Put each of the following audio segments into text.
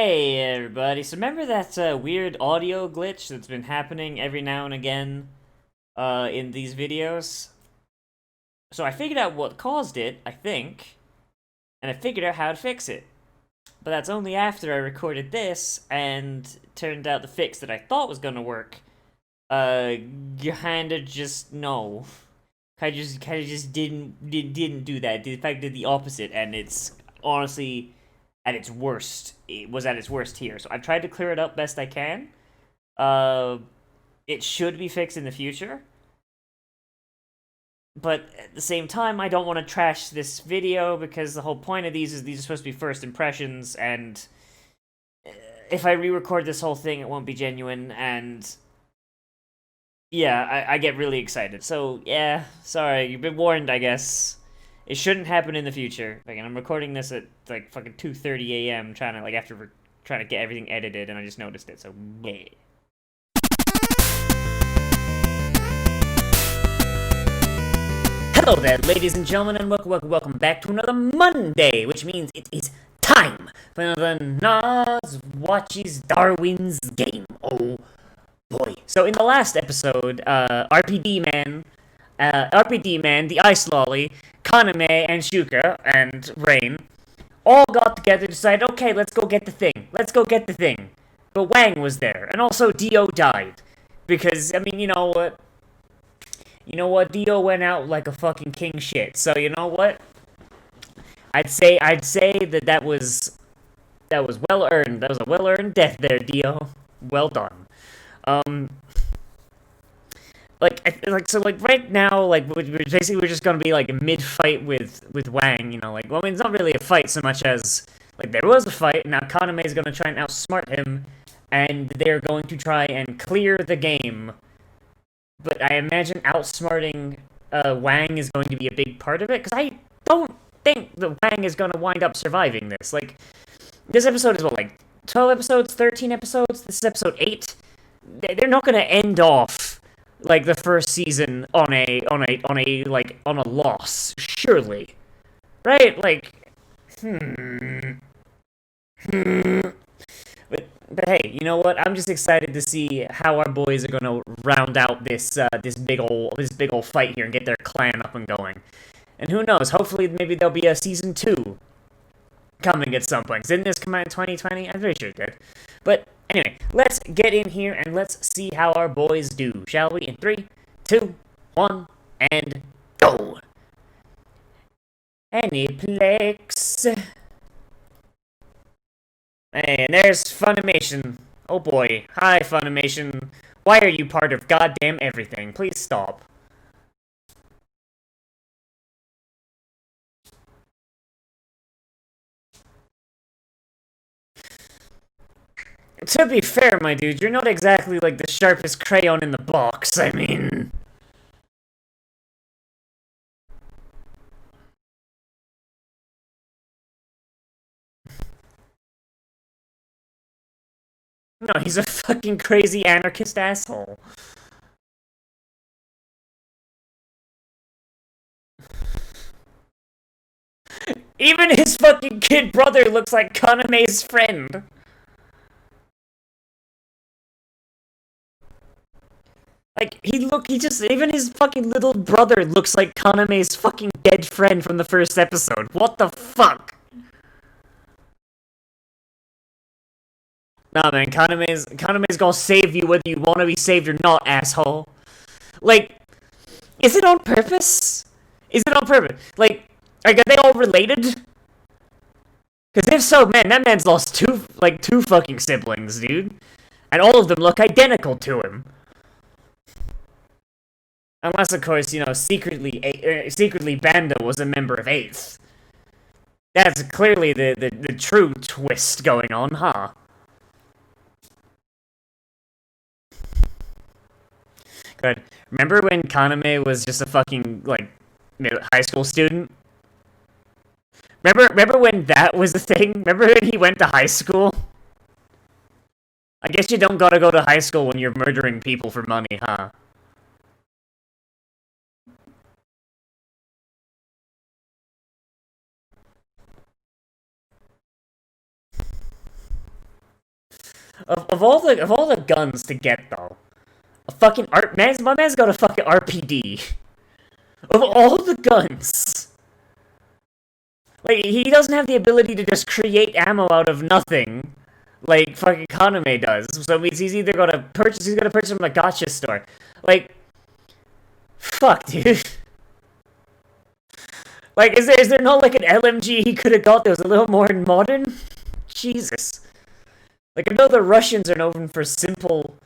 Hey everybody, so remember that weird audio glitch that's been happening every now and again in these videos? So I figured out what caused it, I think, and I figured out how to fix it. But that's only after I recorded this, and it turned out the fix that I thought was gonna work, kinda just, no. Kinda just didn't do that. In fact, did the opposite, and it's honestly at its worst. It was at its worst here. So I've tried to clear it up best I can. Uh, it should be fixed in the future. But at the same time, I don't want to trash this video because the whole point of these is these are supposed to be first impressions, and if I re-record this whole thing, it won't be genuine, and yeah, I get really excited. So yeah, sorry, you've been warned, I guess. It shouldn't happen in the future. Like, and I'm recording this at like fucking 2:30 a.m. trying to trying to get everything edited, and I just noticed it. So yeah. Hello there, ladies and gentlemen, and welcome back to another Monday, which means it is time for another Nozz watches Darwin's game. Oh boy! So in the last episode, RPD Man, the Ice Lolly, Kaname, and Shuka, and Rain all got together and decided, okay, let's go get the thing. Let's go get the thing. But Wang was there, and also Dio died. Because, I mean, you know what? You know what? Dio went out like a fucking king shit. So, you know what? I'd say that was well earned. That was a well earned death there, Dio. Well done. Um, like right now, like we're just gonna be like a mid fight with Wang, you know, like, well, I mean, it's not really a fight so much as like there was a fight. Now Kaname is gonna try and outsmart him, and they're going to try and clear the game. But I imagine outsmarting Wang is going to be a big part of it, because I don't think that Wang is gonna wind up surviving this. Like, this episode is what, like 12 episodes, 13 episodes. This is episode 8. They're not gonna end off like the first season on a loss, surely, right? Like, but hey, you know what? I'm just excited to see how our boys are gonna round out this big ol' fight here and get their clan up and going. And who knows? Hopefully, maybe there'll be a season 2 coming at some point. Didn't this come out in 2020? I'm pretty sure it did. But anyway, let's get in here and let's see how our boys do, shall we? In 3, 2, 1, and go! Aniplex. Hey, and there's Funimation. Oh boy. Hi, Funimation. Why are you part of goddamn everything? Please stop. To be fair, my dude, you're not exactly like the sharpest crayon in the box, I mean... No, he's a fucking crazy anarchist asshole. Even his fucking kid brother looks like Kaname's friend. Like, even his fucking little brother looks like Kaname's fucking dead friend from the first episode. What the fuck? Nah, man, Kaname's gonna save you whether you want to be saved or not, asshole. Like, is it on purpose? Is it on purpose? Like, are they all related? Because if so, man, that man's lost two fucking siblings, dude. And all of them look identical to him. Unless, of course, you know, secretly Banda was a member of 8th. That's clearly the true twist going on, huh? Good. Remember when Kaname was just a fucking, like, high school student? Remember when that was a thing? Remember when he went to high school? I guess you don't gotta go to high school when you're murdering people for money, huh? Of all the guns to get though, a fucking my man's got a fucking RPD. Of all the guns, like he doesn't have the ability to just create ammo out of nothing, like fucking Kaname does. So it means he's gonna purchase from a gotcha store. Like, fuck, dude. Like, is there not like an LMG he could have got that was a little more modern? Jesus. Like, I know the Russians are known for simple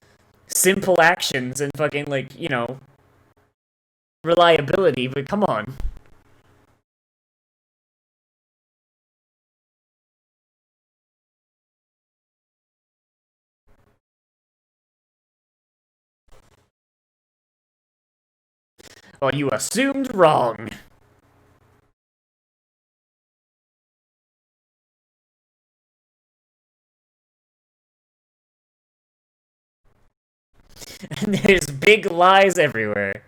actions and fucking like reliability, but come on. Well, you assumed wrong. And there's big lies everywhere.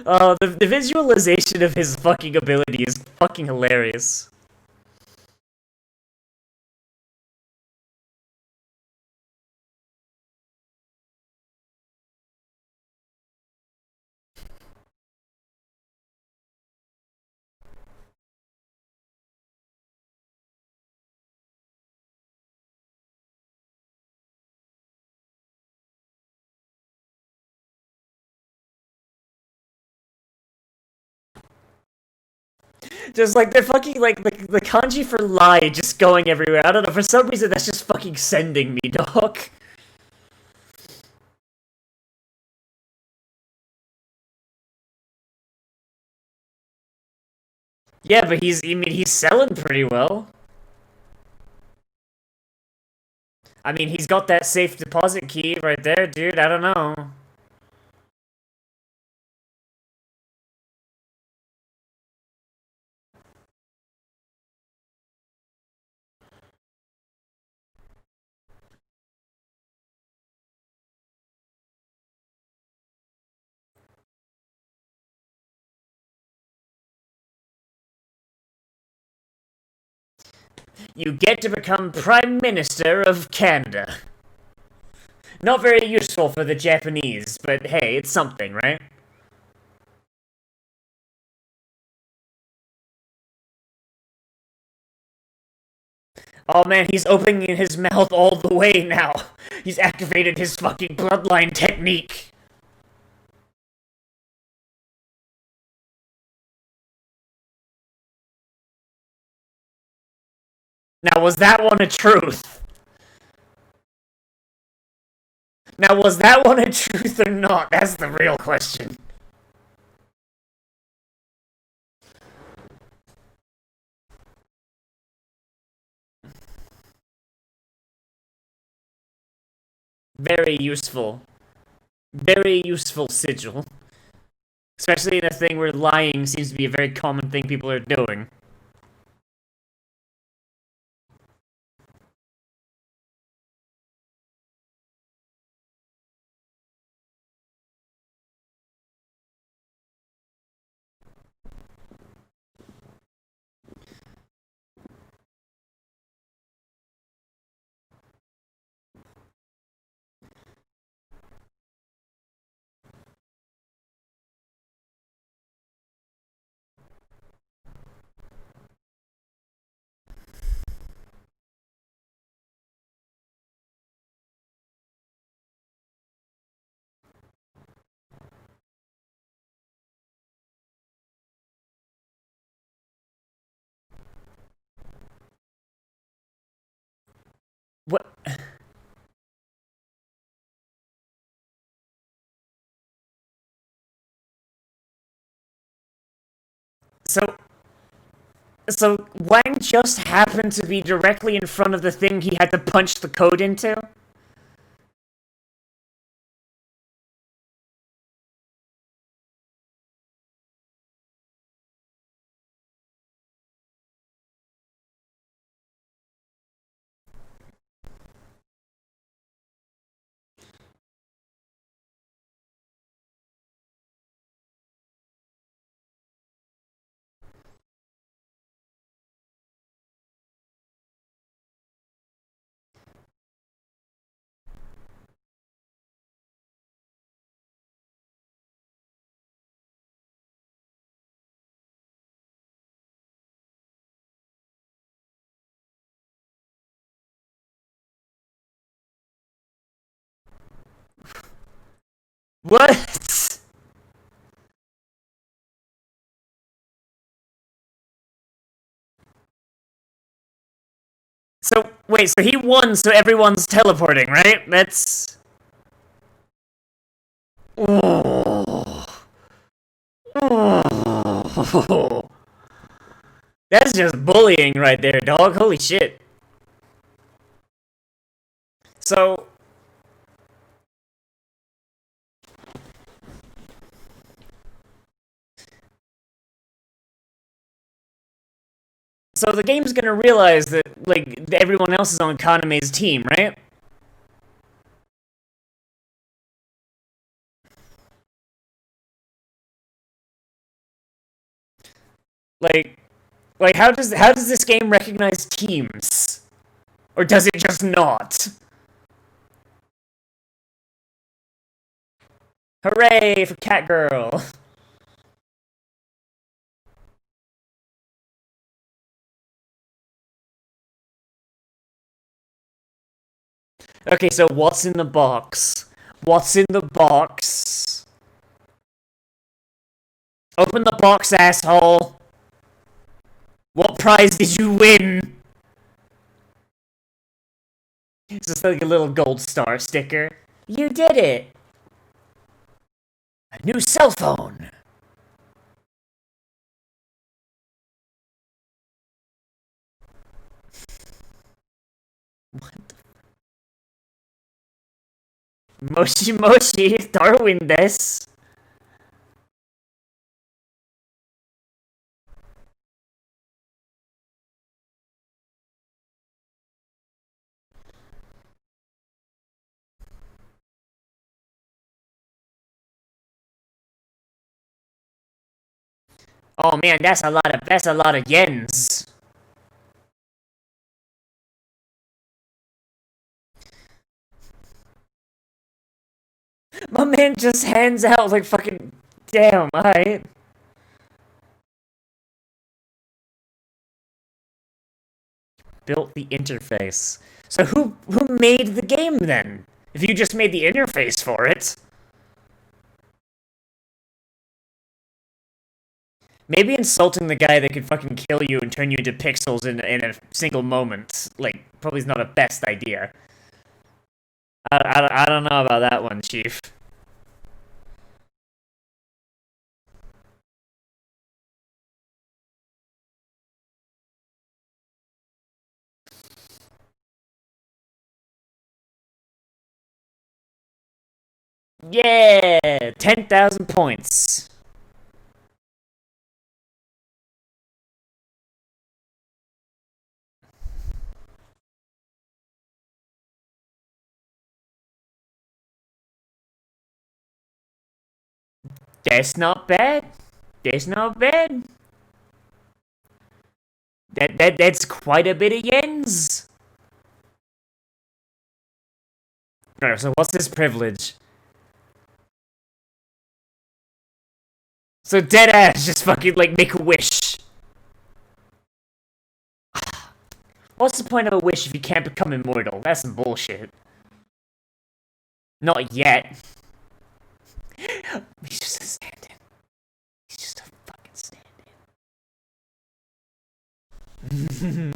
The visualization of his fucking ability is fucking hilarious. Just like the fucking like the kanji for lie just going everywhere. I don't know, for some reason that's just fucking sending me, dog. Yeah, but he's selling pretty well. I mean, he's got that safe deposit key right there, dude. I don't know. You get to become Prime Minister of Canada. Not very useful for the Japanese, but hey, it's something, right? Oh man, he's opening his mouth all the way now. He's activated his fucking bloodline technique. Now, was that one a truth? Now, was that one a truth or not? That's the real question. Very useful. Very useful sigil. Especially in a thing where lying seems to be a very common thing people are doing. What? So, so Wang just happened to be directly in front of the thing he had to punch the code into? What? So, wait, so he won, so everyone's teleporting, right? That's... Oh. Oh. That's just bullying right there, dog. Holy shit. So, so the game's gonna realize that, like, everyone else is on Kaname's team, right? Like, how does this game recognize teams? Or does it just not? Hooray for Catgirl! Okay, so what's in the box? What's in the box? Open the box, asshole! What prize did you win? It's just like a little gold star sticker. You did it! A new cell phone! Moshi Moshi, Darwin des. Oh man, that's a lot of yens. My man just hands out like fucking damn, alright. Built the interface. So who made the game then? If you just made the interface for it. Maybe insulting the guy that could fucking kill you and turn you into pixels in a single moment, like, probably is not a best idea. I don't know about that one, Chief. Yeah! 10,000 points. That's not bad. That's not bad. That's quite a bit of yens. Alright, so what's this privilege? So deadass just fucking like make a wish. What's the point of a wish if you can't become immortal? That's some bullshit. Not yet. He's just a stand-in. He's just a fucking stand-in.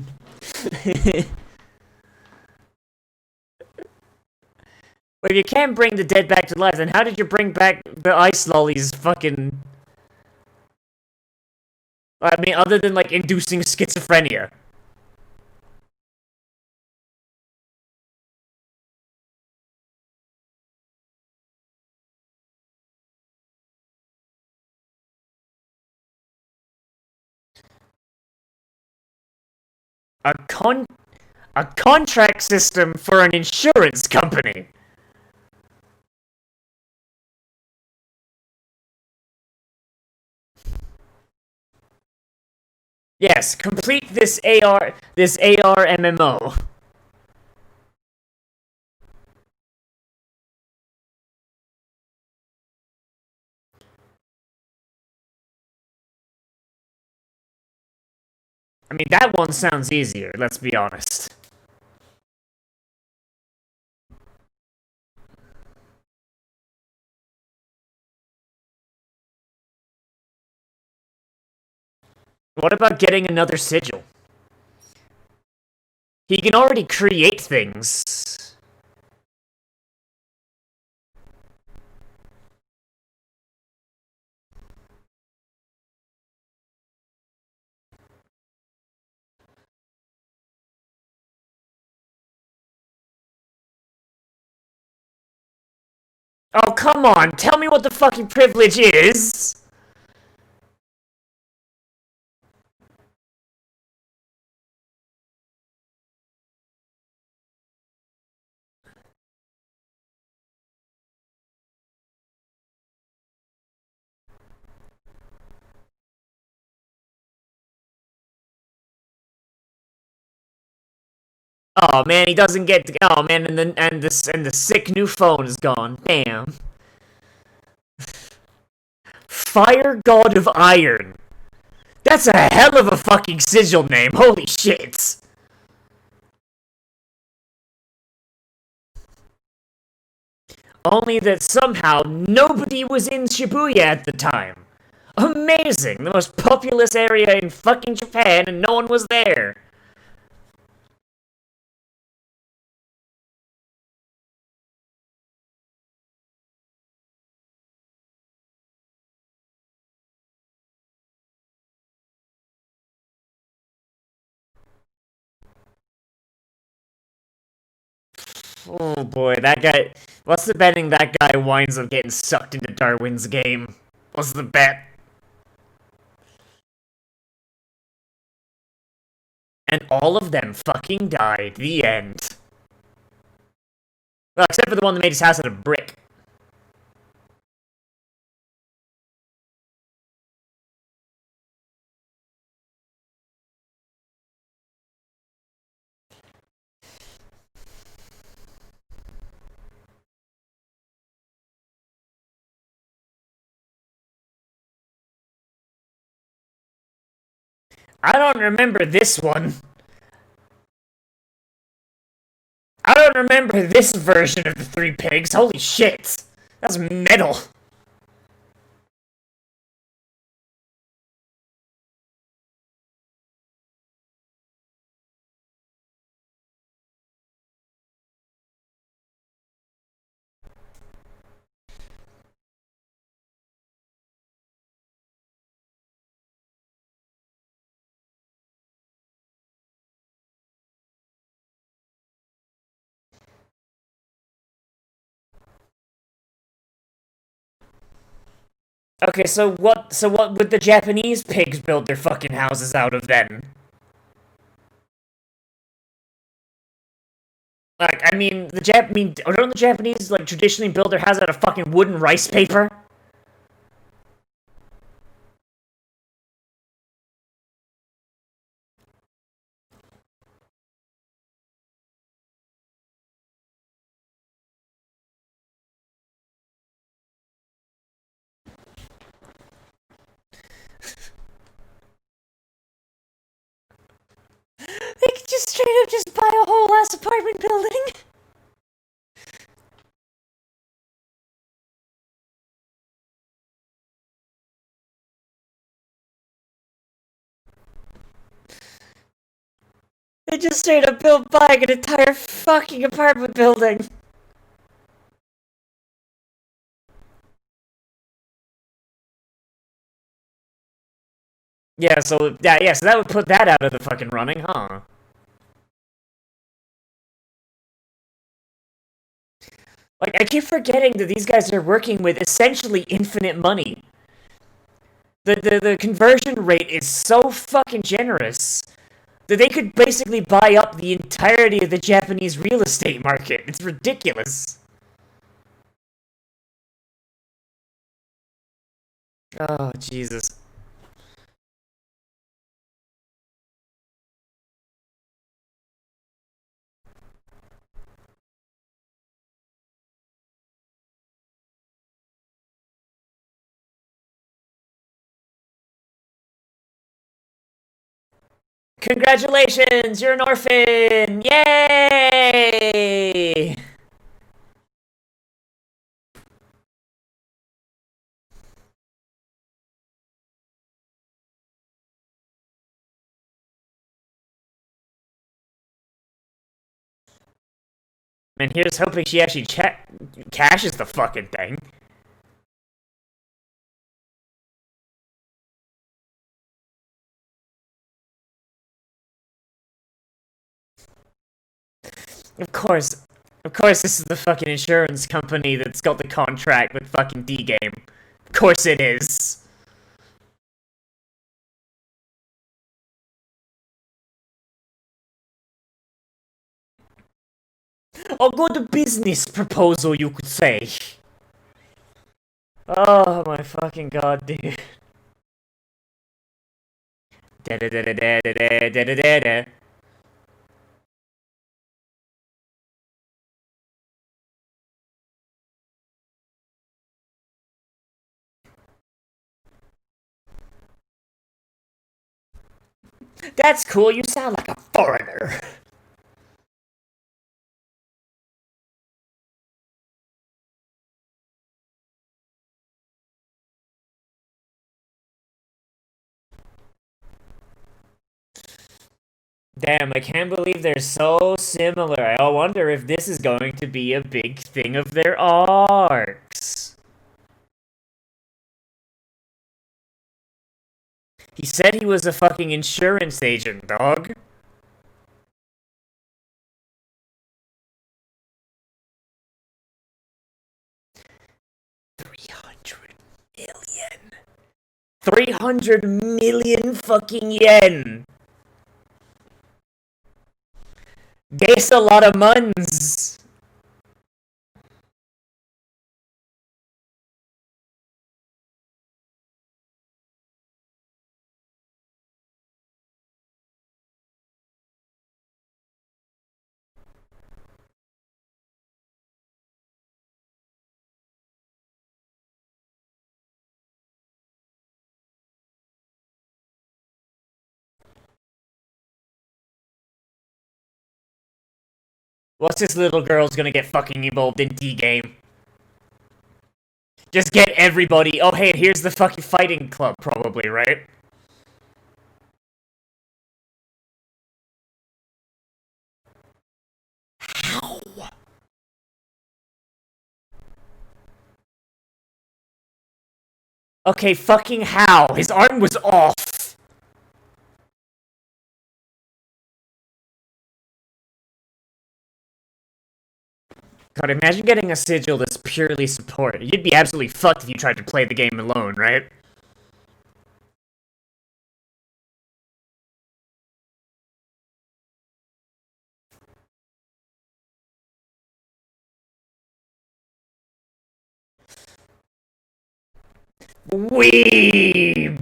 Well, if you can't bring the dead back to life, then how did you bring back the ice lollies fucking... I mean, other than, like, inducing schizophrenia. A con... A contract system for an insurance company. Yes, complete this AR MMO. I mean, that one sounds easier, let's be honest. What about getting another sigil? He can already create things. Oh, come on, tell me what the fucking privilege is! Oh man, he doesn't get. Oh man, and the sick new phone is gone. Damn. Fire God of Iron. That's a hell of a fucking sigil name. Holy shit. Only that somehow nobody was in Shibuya at the time. Amazing. The most populous area in fucking Japan, and no one was there. Oh boy, that guy. What's the betting that guy winds up getting sucked into Darwin's game? What's the bet? And all of them fucking died. The end. Well, except for the one that made his house out of brick. I don't remember this one. I don't remember this version of the Three Pigs. Holy shit. That's metal. Okay, so what would the Japanese pigs build their fucking houses out of then? Like, don't the Japanese, like, traditionally build their house out of fucking wooden rice paper? They could just straight up just buy a whole ass apartment building. They just straight up built buying an entire fucking apartment building. So that would put that out of the fucking running, huh? Like, I keep forgetting that these guys are working with essentially infinite money. The conversion rate is so fucking generous that they could basically buy up the entirety of the Japanese real estate market. It's ridiculous. Oh, Jesus. Congratulations, you're an orphan! Yay! And here's hoping she actually cashes the fucking thing. Of course, of course, this is the fucking insurance company that's got the contract with fucking D-Game. Of course it is. A good business proposal, you could say. Oh my fucking god, dude. Da da da da da da da da da da. That's cool, you sound like a foreigner. Damn, I can't believe they're so similar. I wonder if this is going to be a big thing of their arcs. He said he was a fucking insurance agent, dog. 300 million. 300 million fucking yen. That's a lot of muns. What's this little girl's gonna get fucking involved in D-Game? Just get everybody. Oh, hey, here's the fucking fighting club, probably, right? How? Okay, fucking how? His arm was off. God, imagine getting a sigil that's purely support. You'd be absolutely fucked if you tried to play the game alone, right? Weebs!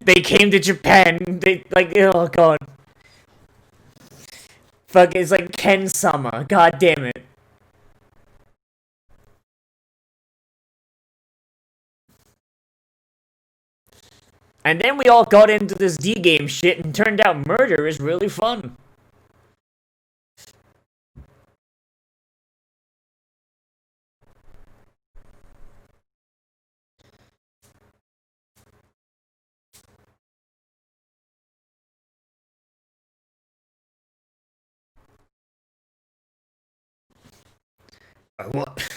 They came to Japan. They, like, oh god. Fuck, it's like Ken-sama. God damn it. And then we all got into this D-Game shit and turned out murder is really fun. What?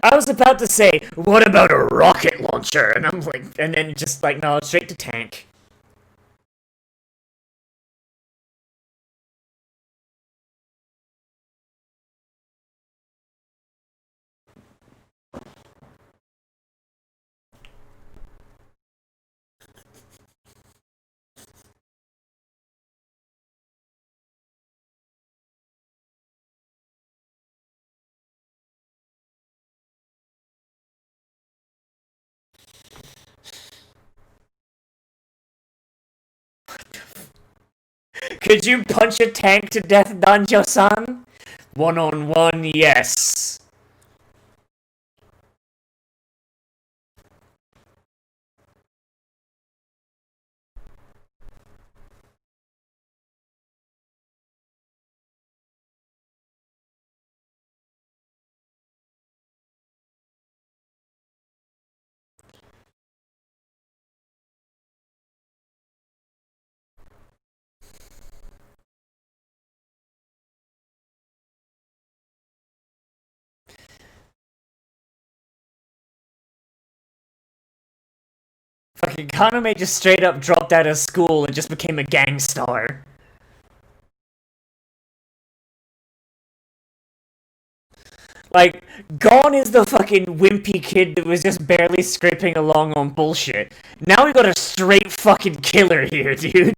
I was about to say, what about a rocket launcher? And I'm like, and then just like, no, straight to tank. Could you punch a tank to death, Danjo-san? One-on-one, yes. fucking Kaname just straight up dropped out of school and just became a gang star. Like, gone is the fucking wimpy kid that was just barely scraping along on bullshit. Now we got a straight fucking killer here, dude.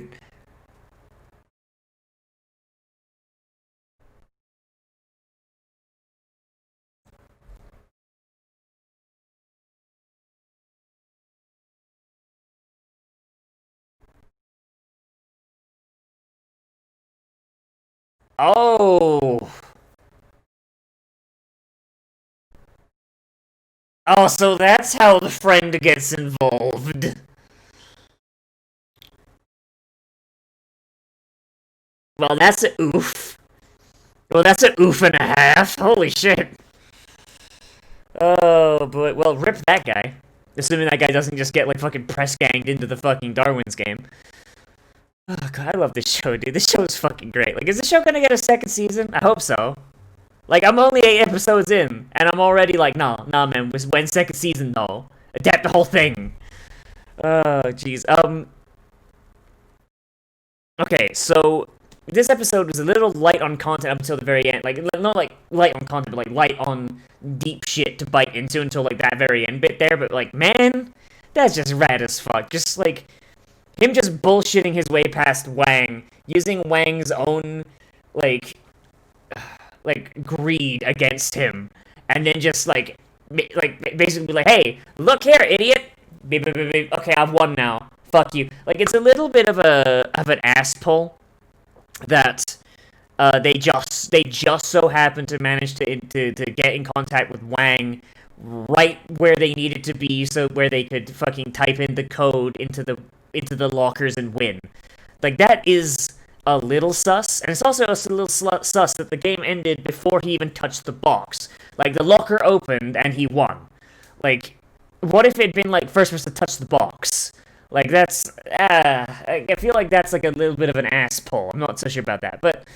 Oh. Oh, so that's how the friend gets involved. Well, that's a oof. Well, that's a oof and a half. Holy shit. Oh, boy. Well, rip that guy. Assuming that guy doesn't just get, like, fucking press ganged into the fucking Darwins game. Oh, God, I love this show, dude. This show is fucking great. Like, is this show gonna get a second season? I hope so. Like, I'm only 8 episodes in, and I'm already like, nah, man, when second season, though? Adapt the whole thing. Oh, jeez. Okay, so this episode was a little light on content up until the very end. Like, not like light on content, but like light on deep shit to bite into until like that very end bit there. But like, man, that's just rad as fuck. Just like him just bullshitting his way past Wang, using Wang's own like greed against him, and then just like basically be like, hey, look here, idiot. Okay, I've won now. Fuck you. Like, it's a little bit of an ass pull that they just so happened to manage to get in contact with Wang right where they needed to be, so where they could fucking type in the code into the lockers and win. Like, that is a little sus, and it's also a little sus that the game ended before he even touched the box. Like, the locker opened and he won. Like, what if it'd been like first person to touch the box? Like, that's, I feel like that's, like, a little bit of an ass pull. I'm not so sure about that. But,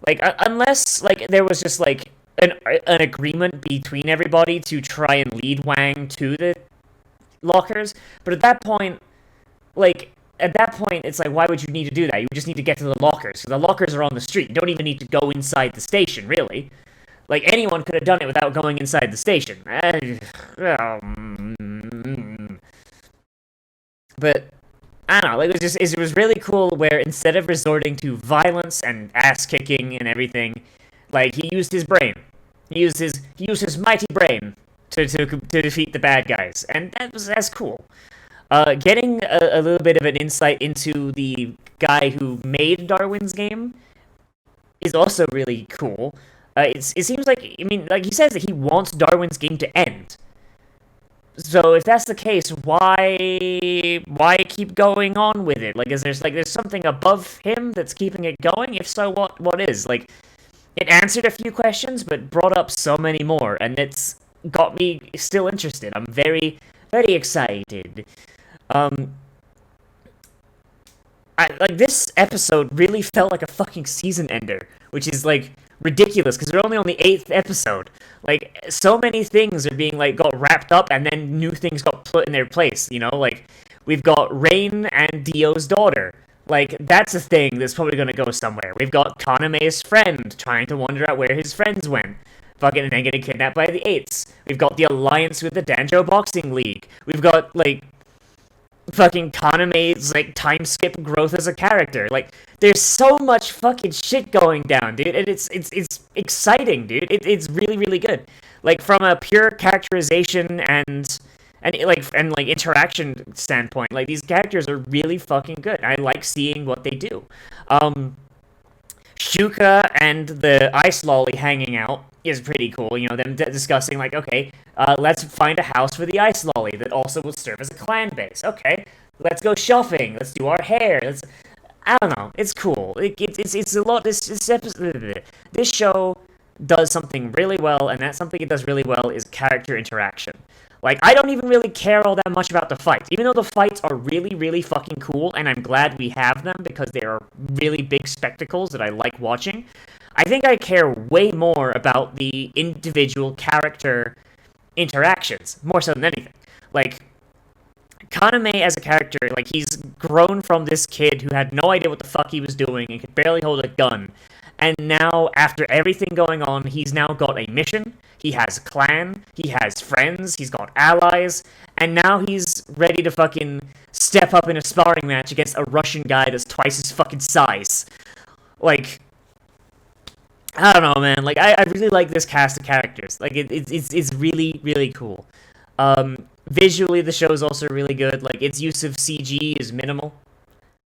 like, unless, like, there was just, like, an agreement between everybody to try and lead Wang to the lockers. But at that point, it's like, why would you need to do that? You just need to get to the lockers, because the lockers are on the street. You don't even need to go inside the station, really. Like, anyone could have done it without going inside the station. But I don't know, like, it was really cool where instead of resorting to violence and ass kicking and everything, like, he used his brain. He used his mighty brain to defeat the bad guys, and that's cool. Getting a little bit of an insight into the guy who made Darwin's game is also really cool. It seems like, I mean, like, he says that he wants Darwin's game to end. So if that's the case, why keep going on with it? Like, there's something above him that's keeping it going? If so, what is? Like, it answered a few questions, but brought up so many more, and it's got me still interested. I'm very, very excited. Like, this episode really felt like a fucking season ender, which is, like, ridiculous, because we're only on the 8th episode. Like, so many things are being, like, got wrapped up, and then new things got put in their place, you know? Like, we've got Rain and Dio's daughter. Like, that's a thing that's probably gonna go somewhere. We've got Kaname's friend trying to wonder out where his friends went. Fucking, and then getting kidnapped by the Eights. We've got the alliance with the Danjo Boxing League. We've got, like, fucking Kaname's, like, time skip growth as a character. Like, there's so much fucking shit going down, dude, and it's exciting, dude. It's really, really good. Like, from a pure characterization and interaction standpoint, like, these characters are really fucking good. I like seeing what they do. Shuka and the Ice Lolly hanging out is pretty cool. You know, them discussing, like, okay, let's find a house for the Ice Lolly that also will serve as a clan base. Okay, let's go shopping. Let's do our hair. I don't know. It's cool. It's a lot. This show does something really well, and that something it does really well is character interaction. Like, I don't even really care all that much about the fights, even though the fights are really, really fucking cool, and I'm glad we have them because they are really big spectacles that I like watching. I think I care way more about the individual character interactions, more so than anything. Like, Kaname as a character, like, he's grown from this kid who had no idea what the fuck he was doing and could barely hold a gun. And now, after everything going on, he's now got a mission, he has a clan, he has friends, he's got allies, and now he's ready to fucking step up in a sparring match against a Russian guy that's twice his fucking size. Like, I don't know, man. Like, I really like this cast of characters. Like, it's really, really cool. Visually, the show is also really good. Like, its use of CG is minimal.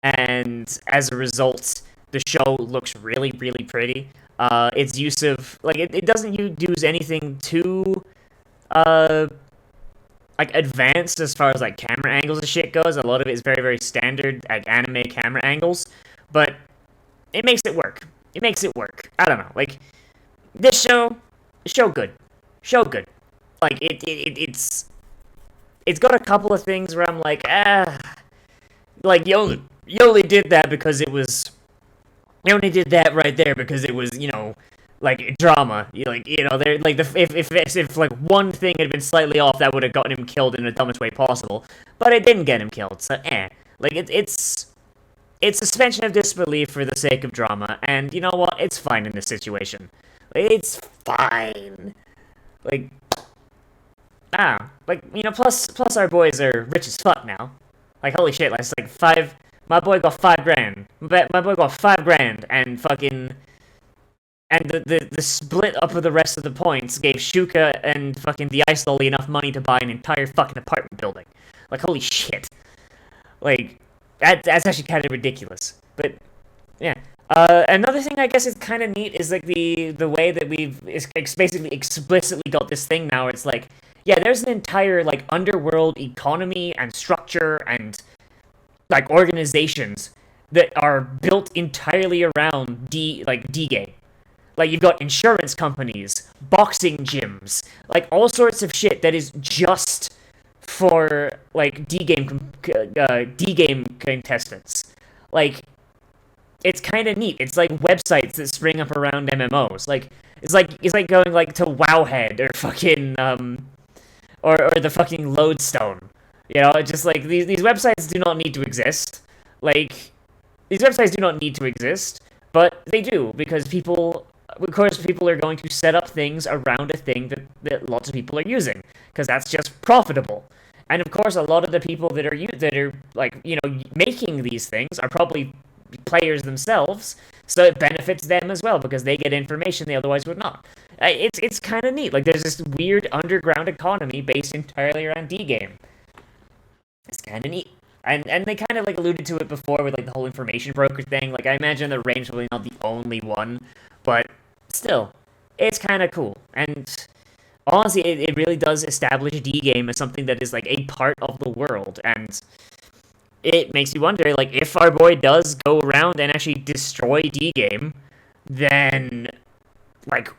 And as a result, the show looks really, really pretty. Its use of, like, it doesn't use anything too, like, advanced as far as, like, camera angles and shit goes. A lot of it is very, very standard, like, anime camera angles. But it makes it work. It makes it work. I don't know. Like, this show good. Show good. Like, it's got a couple of things where I'm like, like, you only did that because it was, you only did that right there because it was, you know, like, drama. Like, you know, there, like, if like, one thing had been slightly off, that would have gotten him killed in the dumbest way possible. But it didn't get him killed, so, Like, it's suspension of disbelief for the sake of drama, and you know what? It's fine in this situation. It's fine. Like, like, you know, plus our boys are rich as fuck now. Like, holy shit, like, my boy got $5,000. My boy got $5,000, and fucking, and the split up of the rest of the points gave Shuka and fucking the Ice Lolly enough money to buy an entire fucking apartment building. Like, holy shit. Like, that's actually kind of ridiculous. But, yeah. Another thing I guess is kind of neat is, like, the way that we've basically explicitly got this thing now. It's like, yeah, there's an entire, like, underworld economy and structure and, like, organizations that are built entirely around D-game. Like, you've got insurance companies, boxing gyms, like, all sorts of shit that is just for, like, D-game contestants. Like, it's kind of neat. It's like websites that spring up around MMOs. Like, it's like going, like, to Wowhead or fucking, or the fucking Lodestone. You know, it's just, like, these websites do not need to exist. Like, these websites do not need to exist, but they do, because people are going to set up things around a thing that lots of people are using, because that's just profitable. And of course, a lot of the people that are like, you know, making these things are probably players themselves, so it benefits them as well, because they get information they otherwise would not. It's kind of neat. Like, there's this weird underground economy based entirely around D-game. It's kind of neat. And they kind of, like, alluded to it before with, like, the whole information broker thing. Like, I imagine the Range probably not the only one, but still, it's kind of cool. And honestly, it really does establish D-game as something that is, like, a part of the world, and it makes you wonder, like, if our boy does go around and actually destroy D-game, then, like,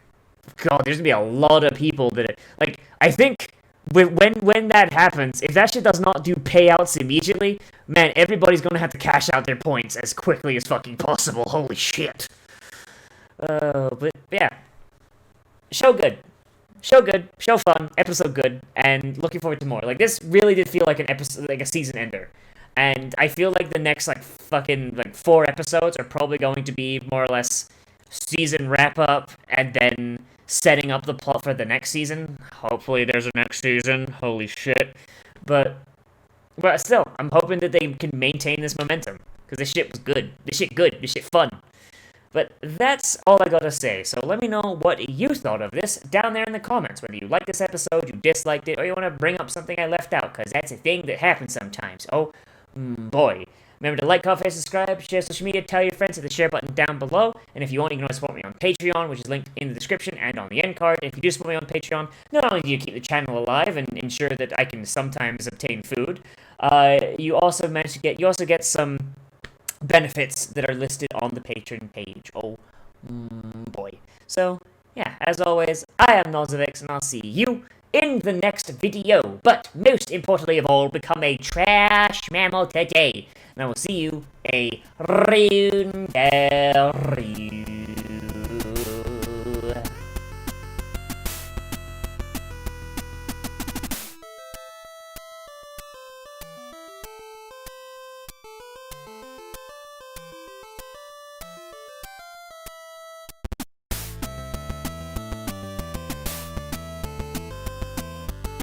God, there's gonna be a lot of people that, like, I think when that happens, if that shit does not do payouts immediately, man, everybody's gonna have to cash out their points as quickly as fucking possible. Holy shit. But yeah, show good, show fun, episode good, and looking forward to more. Like, this really did feel like an episode, like a season ender, and I feel like the next, like, fucking, like, 4 episodes are probably going to be more or less season wrap up, and then setting up the plot for the next season. Hopefully there's a next season. Holy shit. But still, I'm hoping that they can maintain this momentum, because this shit was good. This shit fun. But that's all I gotta say, so let me know what you thought of this down there in the comments, whether you liked this episode, you disliked it, or you want to bring up something I left out, because that's a thing that happens sometimes. Oh, boy. Remember to like, comment, subscribe, share social media, tell your friends, hit the share button down below, and if you want, you can always support me on Patreon, which is linked in the description and on the end card. If you do support me on Patreon, not only do you keep the channel alive and ensure that I can sometimes obtain food, you also get some benefits that are listed on the Patreon page. Oh, boy. So, yeah, as always, I am Nozz, and I'll see you in the next video. But most importantly of all, become a trash mammal today. And I will see you a rune